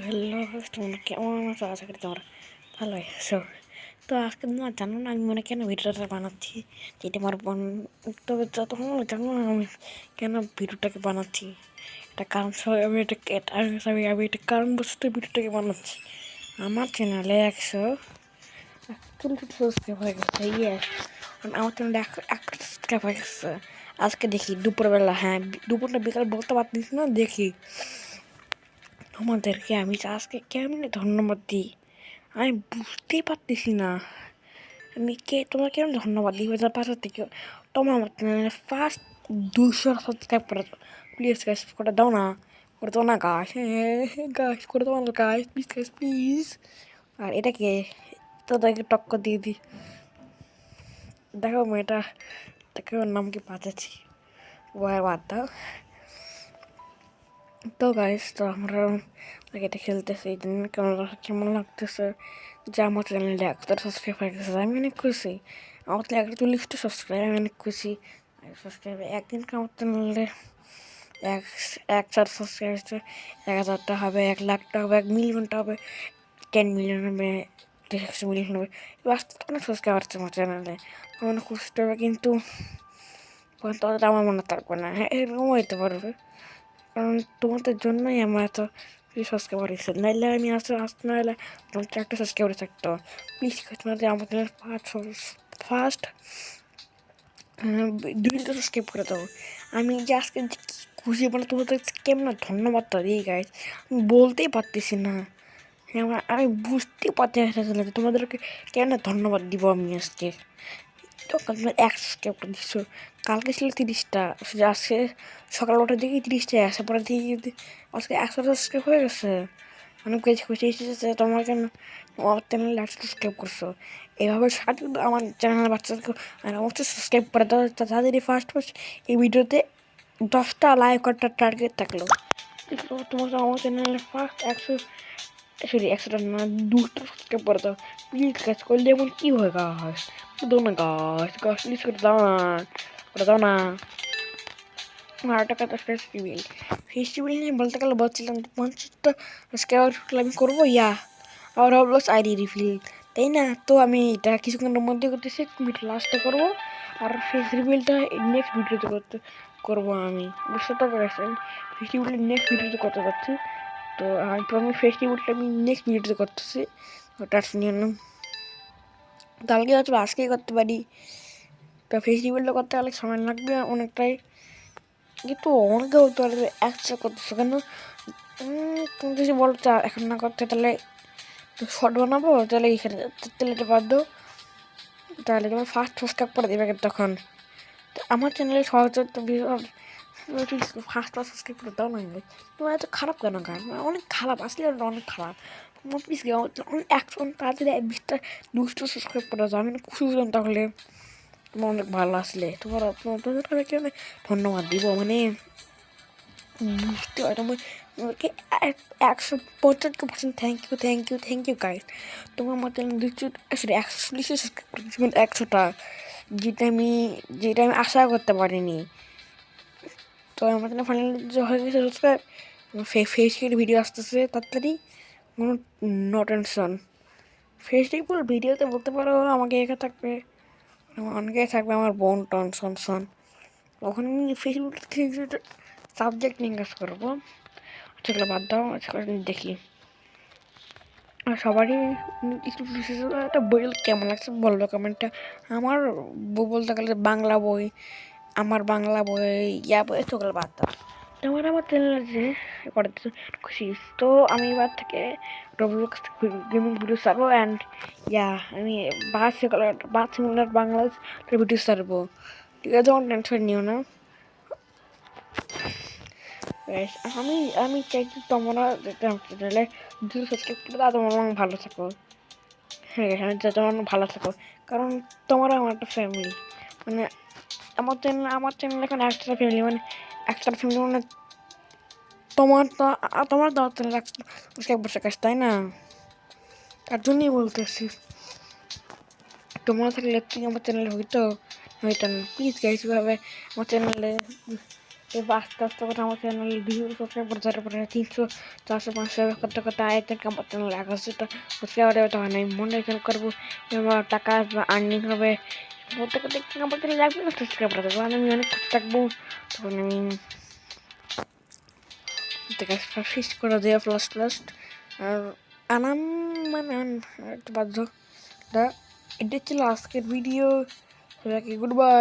Hello তোমরা কেমন আছো? আশা করি তোমরা ভালোই আছো। তো আজকে তোমরা জানো না আমি কেন ভিডিওটা বানাচ্ছি, যেটা আমার বোন। তো তোমরা জানো না আমি কেন ভিডিওটাকে বানাচ্ছি। এটা কারণ সবাই আমি আমি এটা কারণবশত ভিডিওটাকে বানাচ্ছি। আমার চ্যানেলে 140 সাবস্ক্রাইব হয়ে গেছে। আমার চ্যানেলে 1 সাবস্ক্রাইব হয়ে গেছে। আজকে দেখি দুপুরবেলা, হ্যাঁ দুপুরটা বিকাল বলতে পারতিস না, দেখি তোমাদেরকে আমি আজকে কেমনে ধন্যবাদ দিই আমি বুঝতেই পারতেছি না। আমি তোমরা কেমন ধন্যবাদ দিই পাশে থেকে তোমরা আমার চ্যানেলে ফার্স্ট 200 সাবস্ক্রাইব করে দাও। প্লিজ গাইস করে দাও না, করে দাও না গাছ, হ্যাঁ গাছ করে দাও না গাছ, প্লিজ গাইস প্লিজ। আর এটাকে তাদেরকে টক্কর দিয়ে দিই। দেখো মেয়েটা, দেখো ওর নাম কি বাঁচাচ্ছি, বাদ দাও। তো গাইস, তো আমরা এটা খেলতেছি, এই জন্য কেমন লাগতেছে যে আমার চ্যানেলে 100 সাবস্ক্রাইব হয়ে গেছে। আমি অনেক খুশি। আমার তো 140টা সাবস্ক্রাইব, আমি অনেক খুশি। সাবস্ক্রাইব একদিন আমার চ্যানেলে 100 সাবস্ক্রাইব হচ্ছে, 1000টা হবে, 1,00,000টা হবে, 1,000,000টা হবে, 10 মিলিয়ন হবে, 100 মিলিয়ন হবে। এবার অনেক সাবস্ক্রাইব আসছে আমার চ্যানেলে, অনেক খুশি হবে। কিন্তু ততটা আমার মনে থাকবে না। হ্যাঁ এরকমও হইতে পারবে, কারণ তোমাদের জন্যই আমার এত সাবস্ক্রাইবার হয়েছে। নাইলে আমি আসতে না হলে তোমার 1টা সাবস্ক্রাইবার থাকতো। প্লিজ তোমাদের আমাদের ফার্স্ট 200 সাবস্ক্রাইব করে দাও। আমি যে আজকে খুশি, মানে তোমাদের কেমন ধন্যবাদটা দিই গাইজ, আমি বলতেই পারতেছি না। আমি বুঝতেই পারছি না তোমাদেরকে কেন ধন্যবাদ দিব আমি আজকে। তখন তোমার 100 সাবস্ক্রাইব করে দিচ্ছ, কালকে ছিল 30টা, আজকে সকাল 8টার দিকে 30টা আসে, পরে দিয়ে আজকে 100 সাবস্ক্রাইব হয়ে গেছে। অনেক কিছু খুশি এসেছে তোমার কেন আমার চ্যানেলে 100 সাবস্ক্রাইব করছো। এভাবে সাথে আমার চ্যানেলের বাচ্চাদেরকে অবশ্যই সাবস্ক্রাইব করে দাও। তাদেরই ফার্স্ট এই ভিডিওতে 10টা লাইক করার টার্গেট থাকলো। তোমাকে আমার চ্যানেলে ফার্স্ট 100টা না 200 সাবস্ক্রাইব করে দাও প্লিজ। কাজ করলে এমন কী হয় গাছ, দাও না গাছ, গাছ প্লিজ করে দাও না, করে দাও না। আর একটা কথা, ফেস্টিভ্যাল নিয়ে বলতে গেলে বলছিলাম 50টা সাবস্ক্রাইবার আমি করবো, আর হলো আইডি রিফিল, তাই না? তো আমি এটা কিছুক্ষণের মধ্যে করতেছি, লাস্টে করবো। আর ফেস রিভিলটা নেক্সট ভিডিওতে করবো আমি, বুঝতে তো পেরেছেন। ফেস্টিভ্যালটা নেক্সট ভিডিওতে করতে যাচ্ছি। তো আমি প্রথমে ফেস্টিভ্যালটা আমি নেক্সট ভিডিওতে করতেছি, ওটার জন্য কালকে হয়তো আজকেই করতে পারি। তো ফেস্টিভ্যালটা করতে গেলে সময় লাগবে অনেকটাই, কিন্তু অনেকে বলতে পারবে 100 করতেছো কেন। তুমি যদি বলো এখন না করতে, তাহলে শর্ট বানাবো, তাহলে এখানে তাহলে এটা বাদ দাও, তাহলে তোমার ফার্স্ট সাবস্ক্রাইব করে দেবে তখন। তো আমার চ্যানেলে সহজ ফার্স্ট সাবস্ক্রাইব করে দাও না। তোমার এত খারাপ কেন গান, অনেক খারাপ, আসলে অনেক খারাপ। তোমার প্লিজ অনেক 100 তাড়াতাড়ি 20টা 200 সাবস্ক্রাইব করে দাও, আমি খুশি হলাম। তাহলে তোমার অনেক ভালো আসলে তোমাদেরকে আমি ধন্যবাদ দিব, মানে বুঝতে পারি তোমাকে 175% থ্যাংক ইউ গাইস। তোমার আমার চ্যানেল 140 সাবস্ক্রাইব করেছি, মানে 100টা, যেটা আমি আশা করতে পারিনি। তো আমার চ্যানেল ফাইনালি হয়ে গেছে সাবস্ক্রাইব। ফেসবুকের ভিডিও আসতেছে তাড়াতাড়ি, কোনো নো টেনশন। ফেসবুক ভিডিওতে বলতে পারো আমাকে একা থাকবে, অনেকে থাকবে আমার বোন টন ওখানে আমি ফেসবুক সাবজেক্ট নিয়ে কাজ করবো। সেগুলো বাদ দাও, দেখি। আর সবারই একটু একটা বই কেমন লাগছে বলবো কমেন্টটা। আমার বলতে গেলে বাংলা বই, আমার বাংলা বই বই সেগুলো বাদ দাও। আমার চ্যানেল যে করতে খুশি। তো আমি এবার থেকে রোবলক্স গেমিং ভিডিও ছাড়বো, অ্যান্ড আমি বাস সিমুলার বাংলাদেশ ভিডিও ছাড়বো, ঠিক আছে? আমার টেনশন নিও না। আমি চাই যে তোমরা চ্যানেলে 200 সাবস্ক্রাইব করে দাও, তোমরা ভালো থাকো। হ্যাঁ হ্যাঁ, তোমরা ভালো থাকো, কারণ তোমরা আমার একটা ফ্যামিলি। মানে আমার চ্যানেল এখন একটা ফ্যামিলি, মানে একটা ফ্যামিলি, মানে তোমার তো চ্যানেল 100 সাবস্ক্রাইব বসে কাজ, তাই না? তার জন্যই বলতেছি, তোমরা থাকলে তুই আমার চ্যানেলে হইতো না। প্লিজ গাইস, এভাবে আমার চ্যানেলে এবার আস্তে আস্তে করে আমার চ্যানেল ভিউ সাবস্ক্রাইব করতে তারপরে 300 400 500 করতে করতে আয়তেন আমার চ্যানেল 1,000টা সাবস্ক্রাইবার হবে, তখন আমি মনিটাইজেশন করবো, আমার টাকা আসবে, আর্নিং হবে। করতে করতে আমার চ্যানেল লাগবে না সাবস্ক্রাইবার, তখন আমি অনেক খুশি থাকবো। তখন আমি ফিক্স করে দেওয়া ফার্স্ট আর আনাম মানে একটু বাধ্য। এটা ছিল আজকের ভিডিও। সবাইকে গুড বাই।